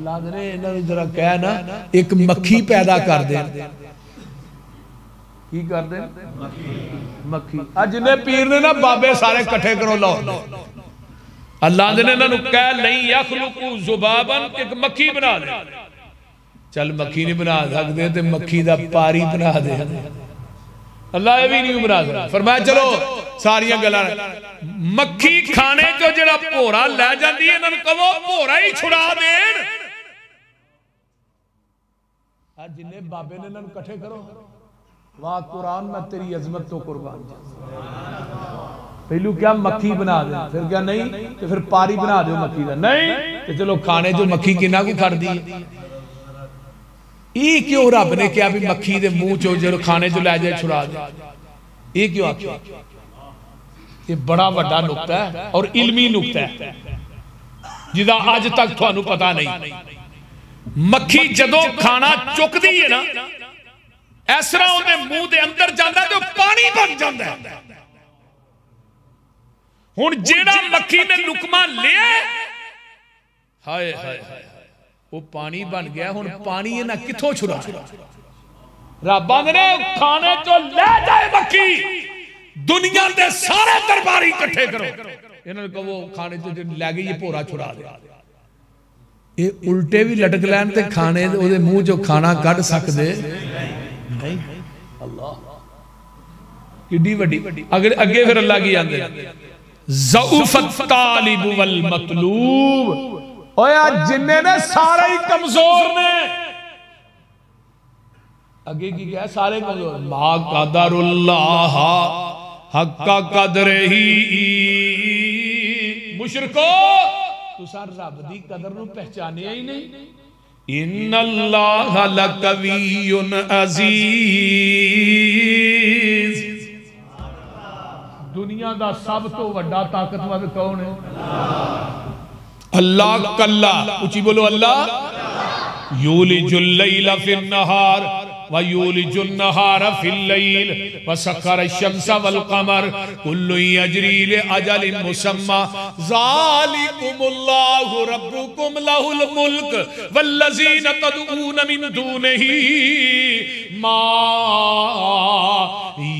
अल्लाह ने इन्होंने जरा कह ना एक मक्खी पैदा कर दे की कर दे मक्खी जिन्हें पीर ने ना बाबे सारे कट्ठे करो लाहौर अल्लाह ने इन्होंने कह नहीं यखलुकु ज़ुबाबन एक मक्खी बना दे चल मक्खी नहीं बना सकते तो मक्खी का पारी बना दे अल्लाह ये भी नहीं बना सकता फरमाया चलो सारिया गल्लां मक्खी खाने चो जिहड़ा भोरा लै जाती है इन्होंने कहो भोरा ही छुड़ा देन जिन्हें बाबे ने इन्होंने कट्ठे करो वाह कुरान मैं तेरी अजमत तो कुर्बान पहलू क्या मक्खी बना दे फिर क्या नहीं तो फिर पारी बना दो मक्खी का नहीं तो चलो खाने जो मक्खी किन्ना को खड़ दी ये क्यों रब ने क्या भी मक्खी दे मुंह चो जो खाने जो लै जाए छुड़ा दे ये क्यों आख्या ये बड़ा बड़ा नुक्ता है और इल्मी नुक्ता है जिदा अज तक थानू पता नहीं मक्खी जदों खाना चुकदी है ना इस तरह उहदे मुंह दे अंदर जांदा ते पानी बन जांदा है हुण जेड़ा मक्खी ने लुकमा लिया हाय हाय वो पानी बन गया हुण पानी इन्हां किथों छुड़ा रब ने खाने चो ले जाए मक्खी दुनिया के सारे दरबारी इकट्ठे करो इन्होंने कहो खाने चो लै गई ये भोरा छुड़ा दे ये उल्टे भी लटक लैन ते खाने ओदे मुंह चो खाना कढ सकदे नहीं अल्लाह किड्डी वड्डी अगे फिर अल्लाह की आंदे ज़ऊफ़त तालिब वल मतलूब ओया जिन्ने ने सारे ही कमजोर ने आगे की क्या सारे कमजोर मा कदरुल्लाह हक्का कदरही मुशरिको तुसा रब दी कदर नूं पहचानिया ही नहीं इन्नल्लाह लकवियुन अजीज दुनिया दा सब तो वड्डा ताकतवर कौन है अल्लाह कल्ला ऊंची बोलो अल्लाह यूलिजुल लैला फिन नहार व यूलिजुन नहार फिल लैल व सखर अश-शम्स वल कमर कुल्लु यजरी li अजलिन मुसम्मा ज़ालिकुमुल्लाहु रब्बुकुम लहुल मुल्क वल्लज़ीना तदऊन मिन दूनिही मा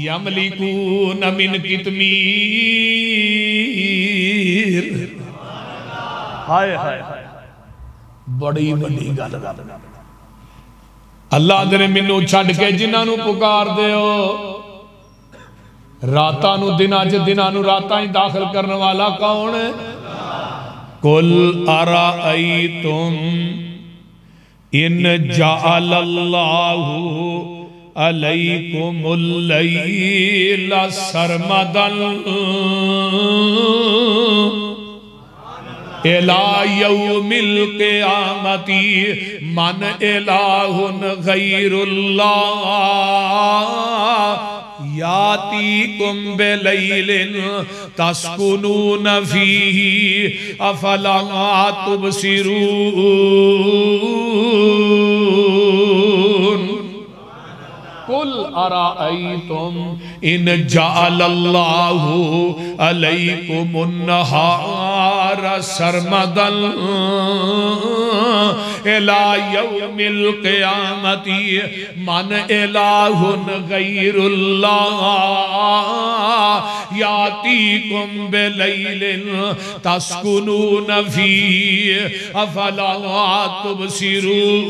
यमलिकून मिन कितमीर हाय हाय बड़ी बड़ी गल अल्लाह ने मैनू छड्ड के जिन्हां पुकार दिओ रातां नूं दिनां च दिनां नूं रातां ही दाखिल करने वाला कौन है कुल अराअयतुम इन जअलल्लाहु अलैकुमुल लैला सरमदन इला यौमिल क़ियामती मन इलाहुन गैरुल्लाह यातीकुम बिलैलिन तस्कुनून फीही अफला तुबसिरून कुल अराअयतुम इन जअलल्लाहु अलैकुमुन नहार सरमदन इला यौमिल क़ियामती मन इलाहुन गैरुल्लाह यातीकुम बिलैलिन तस्कुनून फीही अफला तुबसिरून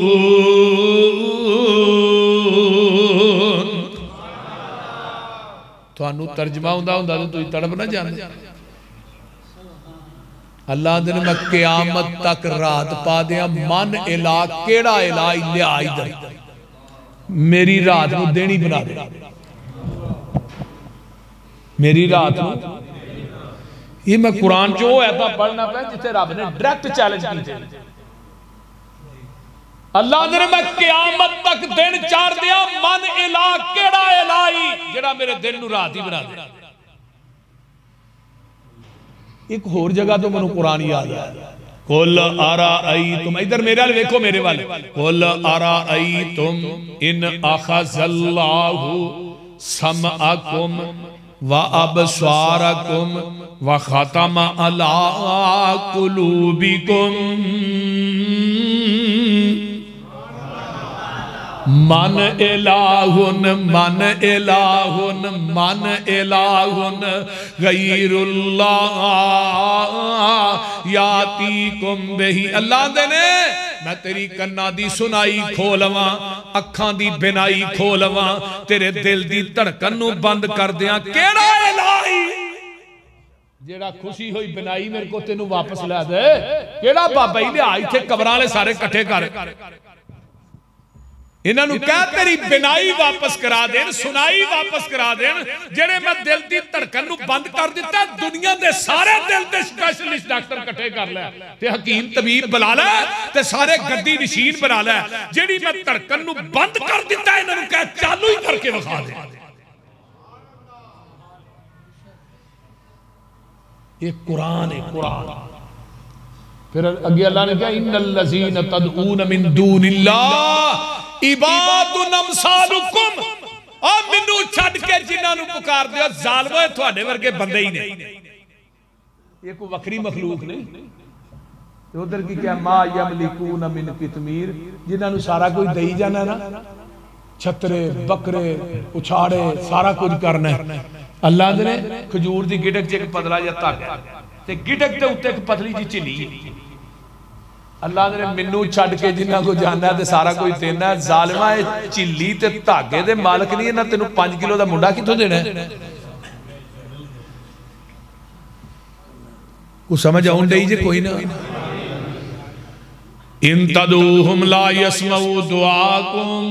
थानू तर्जमा हुंदा हुंदा तो तुसीं तड़प ना जांदे अल्लाह ने मैं क़यामत तक रात पा दिया मन इला केड़ा इला लिया इधर मेरी रात नूं देनी बना दे मेरी रात नूं ये मैं कुरान चो ऐसा पढ़ना पे जिथे रब ने डायरेक्ट चैलेंज कीते अल्लाह ने मैं क़यामत तक दिन चार दिया मन इला केड़ा इलाई जेड़ा मेरे दिन नूं रात ही बना दे एक होर जगह तो मैनू कुरान याद है कुल अराअयतुम इधर मेरे वाले देखो मेरे वाले कुल अराअयतुम इन अखज़ल्लाहु समअकुम व अबसारकुम व खतम अला कुलूबिकुम मन इलाहुन मन इलाहुन मन इलाहुन गैरुल्लाह यातीकुम बिही। अल्लाह दे ने मैं तेरी कन्ना दी सुनाई खोलवा, अखां दी बिनाई खोलवा, तेरे दिल दी धड़कन नू बंद कर दिया। केड़ा इलाही जेड़ा खुशी हुई बिनाई मेरे को तेनू वापस ला दे। केड़ा बाबा ही लिया इत्थे कबरां वाले सारे इकट्ठे कर, इन्हां नू कह तेरी बिनाई वापस करा देन, सुनाई वापस करा देन। जेड़े मैं दिल दी धड़कन नू बंद कर दिता, दुनिया दे सारे दिल दे स्पेशलिस्ट डॉक्टर इकट्ठे कर ले ते हकीम तबीब बुला ले ते सारे गद्दी नशीन बना ले। जेड़ी मैं धड़कन नू बंद कर दिता, इन्हां नू कह चालू ही करके विखा दे। ये कुरान है, कुरान। फिर अगे अल्लाह ने कहा इन्नल लज़ीना तदऊन मिन दूनिल्लाह इबादुन अमसालुकुम। आ मैनू छड्ड के जिन्हां नू पुकार दियो ज़ालिमो तुहाडे वर्गे बंदे ही ने, ये कोई वखरी मखलूक नहीं। उधर की क्या मा यमलिकून मिन कितमीर, जिन्हां नू सारा कुछ देई जाना ना, छतरे बकरे उछाड़े सारा कुछ करना है। अल्लाह ने खजूर की गिटक च एक पतला जिहा धागा ते गिटक के उत्ते एक पतली जी झिल्ली। अल्लाह ने मैनू छड्ड के जिन्हां को जाना ते सारा कुछ देना। ज़ालिमा झिल्ली ते धागे दे मालक नहीं, इन्हां तेनू 5 किलो का मुंडा कित्थों देना? कुछ समझ आउण डई जे कोई ना। इन तदूहुम ला यसमऊ दुआकुम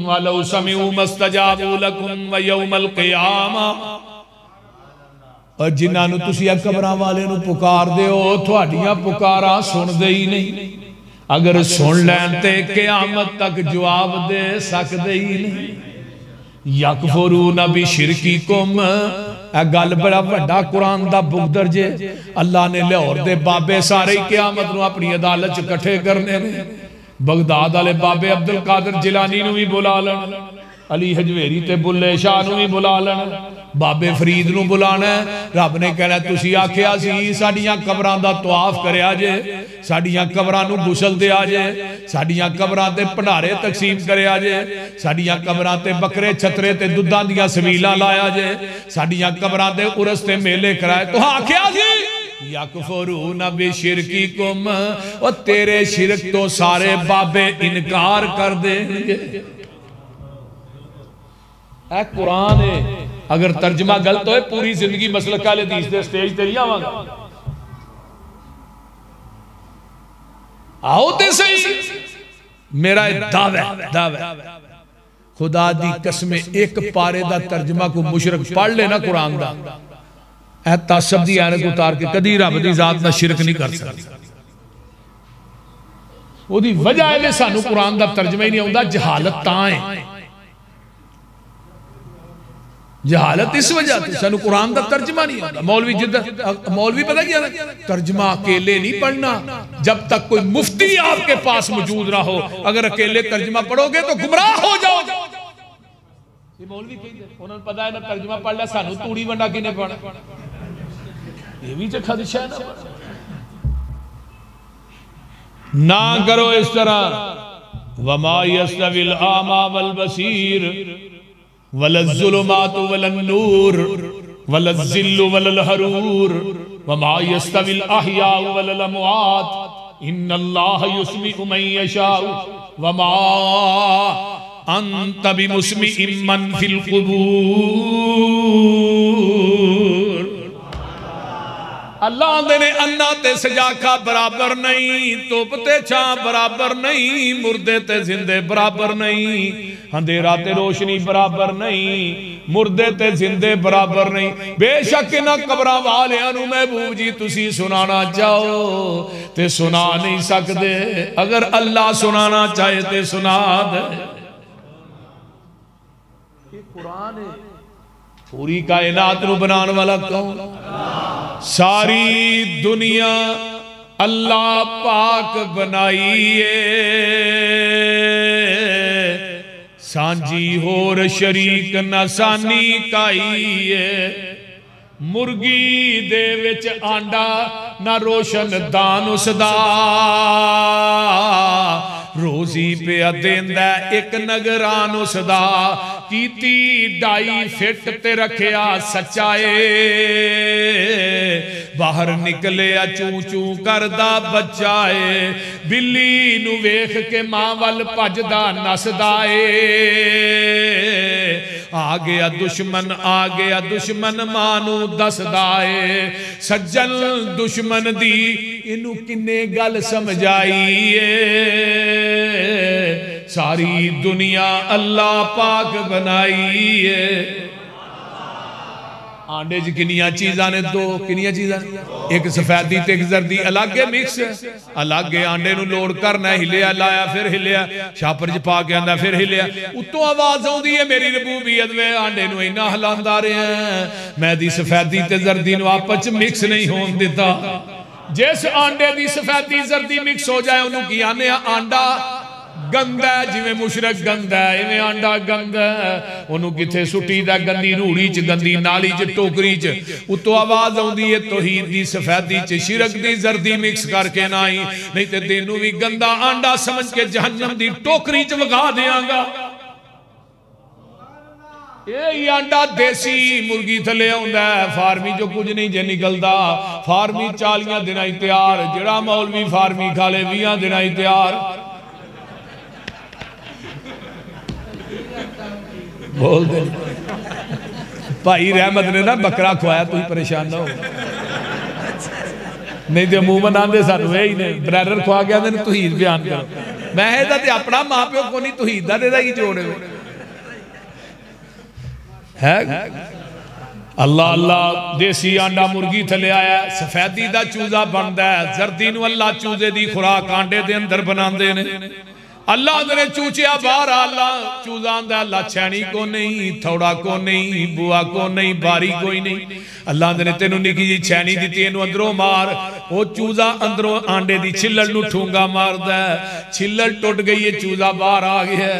वलौ समिऊ मस्तजाबू लकुम व यौमल क़ियामा। और जिन्हां नू तुसीं कबरां वाले नू पुकार दे हो, तुहाडीआं पुकारां सुनदे ही नहीं। अगर सुन लैन ते क़यामत तक जवाब दे सकदे ही नहीं। यकफुरूना बिशिरकिकुम। ए गल बड़ा वड्डा कुरान दा बुगदर जे। अल्लाह ने लाहौर दे बाबे सारे क़यामत नू अपनी अदालत च इकट्ठे करने ने। बगदाद वाले बाबे अब्दुल कादिर जिलानी नू भी बुला लैण, अली हजवेरी ते बुल्ले शाह नू भी बुला लैण, बाबे फरीद नू बुलाना। रब ने कहना तुसी आखिया सी साडियां कबरां दा तवाफ करया जे, साडियां कबरां नू गुसल दिया जे, साडियां कबरां ते भंडारे तकसीम करया जे, साडियां कबरां ते बकरे छतरे ते दुद्धां दियां सबीलां लाया जे, साडियां कबरां ते उरस ते मेले कराए। तो आखिया सी यकफुरूना बिशिरकिकुम। और तेरे शिरक तो सारे बाबे इनकार कर देंगे। ऐ कुरान है, अगर तर्जमा गलत हो पूरी जिंदगी मसलक अहले हदीस दे स्टेज ते नहीं आवांगा। आओ ते सही, मेरा दावा खुदा दी कसम एक पारे दा तर्जमा को मुशरक पढ़ लेना कुरान दा, ऐ तासब दी ऐनक उतार के कदी रब दी जात नाल शिरक नहीं कर सकदा। ओदी वजह है सानू कुरान दा तर्जमा ही नहीं आउंदा। जहालत तां है, जहालत इस वजह से सानू कुरान का तर्जमा नहीं आता। मौलवी जिधर मौलवी पता क्या तर्जमा अकेले नहीं पढ़ना, जब तक कोई मुफ्ती आपके पास मौजूद ना हो। अगर अकेले तर्जमा पढ़ोगे तो गुमराह हो जाओगे। ये मौलवी उन्होंने पता है ना तर्जमा पढ़ लिया, सानू तूड़ी वंडा किने पाना, ये भी तो खदशा है ना करो इस तरह। वमा यस्तविल आमा वल बसीर वलज़्ज़ुलुमातु वलन्नूर वलज़्ज़िल्लु वललहरूर वमा यस्तविल अहयाउ वलल अमवात इन्नल्लाह युस्मिउ मन यशाउ वमा अंत बिमुस्मिइन मन फिल कुबूर। अल्लाह ने अन्ना ते सजाखा बराबर नहीं, धुप ते छां बराबर नहीं, मुर्दे ते जिंदे बराबर नहीं, अंधेरा ते रोशनी बराबर नहीं, मुर्दे ते जिंदे बराबर नहीं। बेशक इन्हां कबरां वालियां नू महबूब जी तुसी सुनाना चाहो ते सुना नहीं सकदे, अगर अल्लाह सुनाना चाहे ते सुना दे। कुरान है, पूरी कायनात नू बनाने वाला कौन? सारी दुनिया अल्लाह पाक बनाइए, सांझी होर शरीक न सानी काईए। मुर्गी दे विच आंडा ना रोशन दान उसदा, रोजी पिया देंदा एक नगरान उसदा कीती डाई फिट ते रखिया सच्चाए बाहर निकले चू चू करदा बच्चा है बिल्ली नू वेख के मां वल भजदा नसदा आ गया दुश्मन मां नू दसदा है सज्जन दुश्मन दी इनू किन्ने गल समझाई सारी दुनिया अल्लाह पाक बनाई है आंडे च किनिया चीज़ां ने दो किनिया चीज़ां एक सफेदी ते एक जर्दी अलग है मिक्स अलग है आंडे नू लोड करना हिलिया लाया फिर हिलिया छापर च पा के आंदा फिर हिलिया उत्तों आवाज आउंदी है मेरी रबूबियत वे आंडे नू इन्ना हिलांदा रहा मैं दी सफेदी ते जर्दी नू आपस च मिक्स नहीं होण दिता जिस आंडे दी सफेदी जर्दी मिक्स हो जाए उन्होंने की आने आंडा गंदा जिवें मुशरक गंदा इवें आंडा गंदा उन्होंने किथे सुट्टी दा गंदी रूड़ी च गंदी नाली च टोकरी च उत्तों आवाज आउंदी है तौहीद दी सफेदी च शिरक दी जर्दी मिक्स करके ना आई नहीं ते तेनू भी गंदा आंडा समझ के जहन्नम दी टोकरी च वगा देंगा ये आंडा देसी मुर्गी थले आउंदा फार्मी जो कुछ नहीं जे निकलता फार्मी 40 दिन तैयार जड़ा मौलवी फार्मी खा ले 20 दिन तैयार बोल दे भाई रहमत ने ना बकरा खुआया तुम परेशान ना हो नहीं तो अमूमन आंदे सानू यही ने ब्रैडर खुआ के आंदे तौहीद बयान करो मैं अपना मां प्यो को नहीं तौहीद दा की जोड़ है अल्लाह अल्लाह देसी आंडा मुर्गी थले आया सफेदी दा चूजा बनता है जर्दी नू अल्लाह चूजे दी खुराक आंडे दे अंदर बनांदे ने अल्लाह ने चूचिया बाहर अल्लाह चूजा आंदा अल्लाह छैनी को नहीं थोड़ा को नहीं बुआ को नहीं बारी कोई नहीं अल्लाह ने तेनू निकी जी छैनी दी तेनू अंदरों मार वो चूजा अंदरों आंडे दी छिल्लड़ नू ठूंगा मारदा छिल्लड़ टुट गई है चूजा बाहर आ गया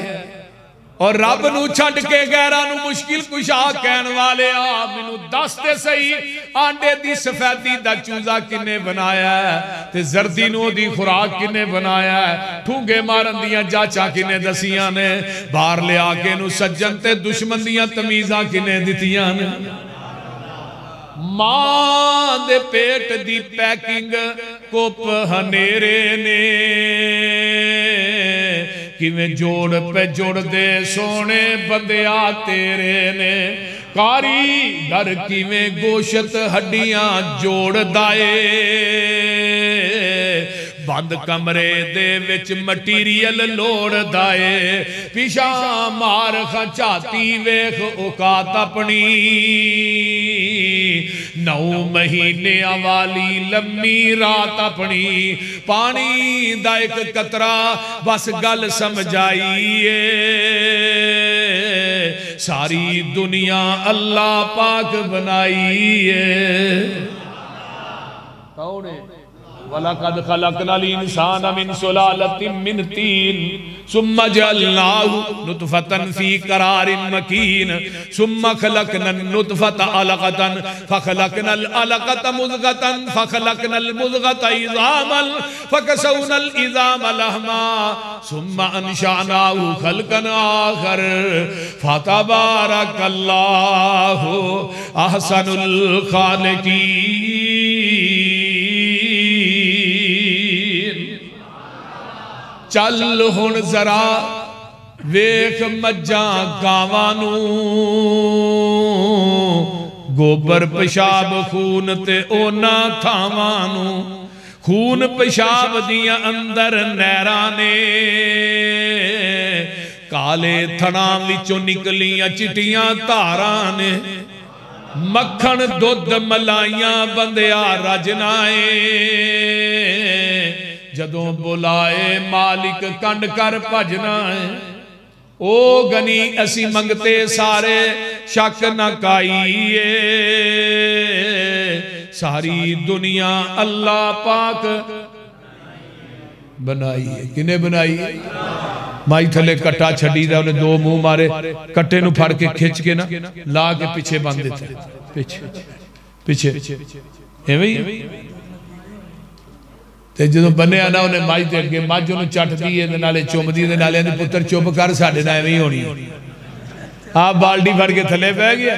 और रब नू छड्ड के गैरां नू मुश्किल कुशा कहण वाले आ मैनू दस ते सही आंडे दी सफेदी दा चूजा किने बनाया है ते जर्दी नू दी खुराक किने बनाया है ठूंगे मारन दियां जाचा किने दसियां ने बाहर लिया के नू सज्जन ते दुश्मन दियां तमीज़ां किने दितियां ने मां दे पेट दी पैकिंग कुप हनेरे ने किवें जोड़ पे जोड़ दे सोने बंदिया तेरे ने कारीगर किवें गोशत हड्डियां जोड़ दाए बंद कमरे दे विच मटीरियल लोड़ दाए पिछा मार खचाती वेख औकात अपनी 9 महीने वाली लम्मी रात अपनी पानी दा एक कतरा बस गल समझाइए सारी दुनिया अल्लाह पाक बनाई है कौन है वलक़द ख़लक़नल इंसान मिन सुलालतिन मिन तीन सुम्मा जअलनाहु नुतफ़तन फ़ी क़रारिन मकीन सुम्मा ख़लक़नन नुतफ़त अलक़तन फ़ख़लक़नल अलक़त मुज़ग़तन फ़ख़लक़नल मुज़ग़त इज़ामन फ़कसौनल इज़ाम लहमा सुम्मा अंशअनाहु ख़ल्क़न आख़र फ़तबारकल्लाहु अहसनुल ख़ालिक़ीन चल हुण जरा वेख मज्जा गावां नू गोबर पेशाब खून ते ओना थावां नू खून पेशाब दियां अंदर नहरां ने काले थणा विचों निकलियां चिटियां धारां ने मक्खन दुध मलाइयां बंदिया रजनाए जदों बुलाए मालिक कंड कर भजना है ओ गनी असी मंगते सारे शक न काईए सारी दुनिया अल्लाह पाक बनाई है किने बनाई है माई थले कट्टा छड़ी दा उन्हें 2 मुंह मारे कट्टे नू फड़ के खिंच के ना ला के पीछे बांध देते पीछे एवें ते जो बनिया ना उन्हें मझ के अगे मझ उन्होंने चटदी है नाले चुमदी है नाले पुत्र चुप कर साडे नाल एवें होनी आप बाल्टी फड़ के थले पै गया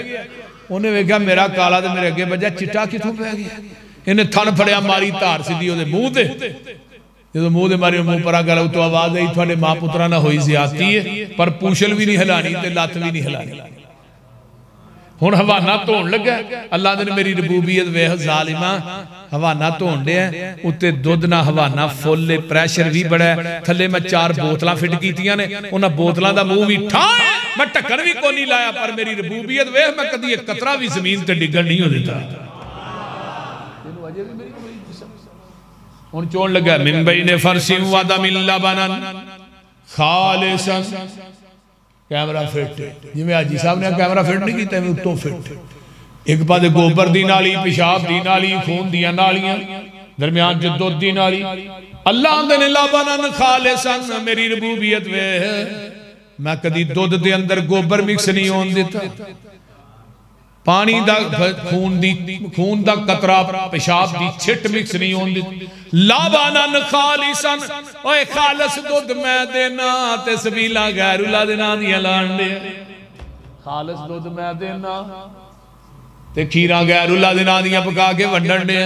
उन्हें वेख्या मेरा काला तो मेरे अगे बजा चिट्टा कितों पै गया इन्हें थन फड़िया मारी धार सीधी वो मूँह से जो मूँह से मारी मूँह परा कर उतो आवाज आई थोड़े माँ पुत्रा ना हुई ज्यादती है पर पूछल भी नहीं हिलानी ते लत्त भी नहीं हिलानी हुण हवाना धोन लगा अल्लाह ने मेरी रबूबीयत वेख जालिमा हवाना धोन दिया उत्ते दुध ना हवाना फुल प्रैशर भी बड़ा थले मैं 4 बोतलां फिट कीतियां ने उन्हां बोतलां दा मूँह भी ठाए मैं ढक्कन भी कोई नहीं लाया पर मेरी रबूबीयत वेख मैं कदी एक कतरा भी जमीन ते डिगण नहीं हो दिता हुण चोण लगा मिंबई ने फरसी वादा मिल्ला बनन खालिसन कैमरा फिट जिवें हाजी साहब ने कैमरा फिट नहीं किया उत्तों फिट एक पासे गोबर दी नाली पेशाब दी नाली खून दियां नालियां दरम्यान च दुध दी नाली अल्लाह आंदे ने ला बनन खालिसन मेरी रबूबियत वे मैं कदी दुध दे अंदर गोबर मिक्स नहीं होन दिता पानी दा खून दा कतरा पेशाब दी छिट मिक्स नहीं होंदी लाबानन खालिसन ओए खालस दुध मैं देना ते सबीला गैरुल्ला दे नां दियां लाण दे खालस दुध मैं देना ते खीरा गैरुल्ला दे नां दियां पका के वंडण दे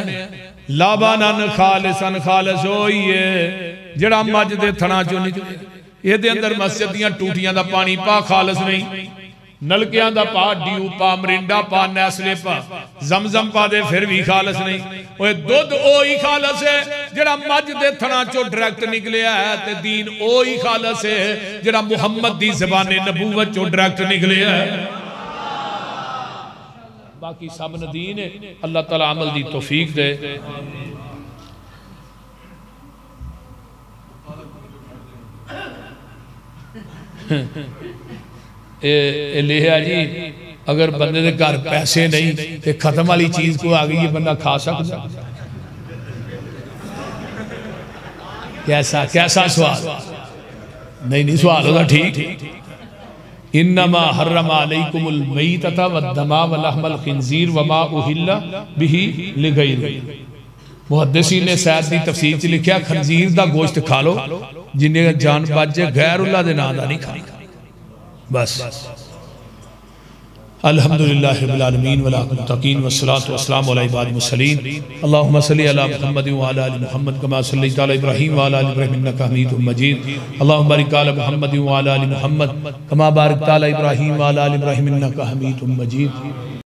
लाबानन खालिसन खालस होई है जेड़ा मझ दे थणा चों निकले इहदे अंदर मस्जिद दियां टूटियां दा पानी पा खालस नहीं नलकियां दा पा ड्यू पा मरिंडा पा नैसले पा जमजम पा दे फिर भी खालस नहीं ओए दुध ओही खालस है जेड़ा मझ दे थणा चो डायरेक्ट निकलिया है ते दीन ओही खालस है जेड़ा मुहम्मद दी ज़बाने नबूवत चो डायरेक्ट निकलिया है बाकी सब नदीन है अल्लाह ताला अमल दी तौफीक दे लिया जी अगर बंदे दे घर पैसे नहीं तो खत्म वाली चीज को आ गई बंदा खा सकता कैसा कैसा सवाल नहीं नहीं सवाल होगा ठीक इन्नमा हर्रमा अलैकुमुल मैतता वद्दमा वलहमल खिंजीर वमा उहिल्ला बिही लिगैर मुहद्दिसीन ने सैयद दी तफसीर च लिखा खंजीर दा गोश्त खा लो जिन्हें जान बच जाए गैरुल्लाह दे नाम दा नहीं खाना बस अल्हम्दुलिल्लाह रब्बिल आलमीन वल मुत्तकीन वस्सलातु वस्सलामु अला इबादिल मुरसलीन अल्लाहुम्मा सल्लि अला मुहम्मद व अला आलि मुहम्मद कमा सल्लैता अला इब्राहीम व अला आलि इब्राहीम इन्नका हमीदुम मजीद अल्लाहुम्मा बारिक अला मुहम्मद व अला आलि मुहम्मद कमा बारकता अला इब्राहीम व अला आलि इब्राहीम इन्नका हमीदुम मजीद।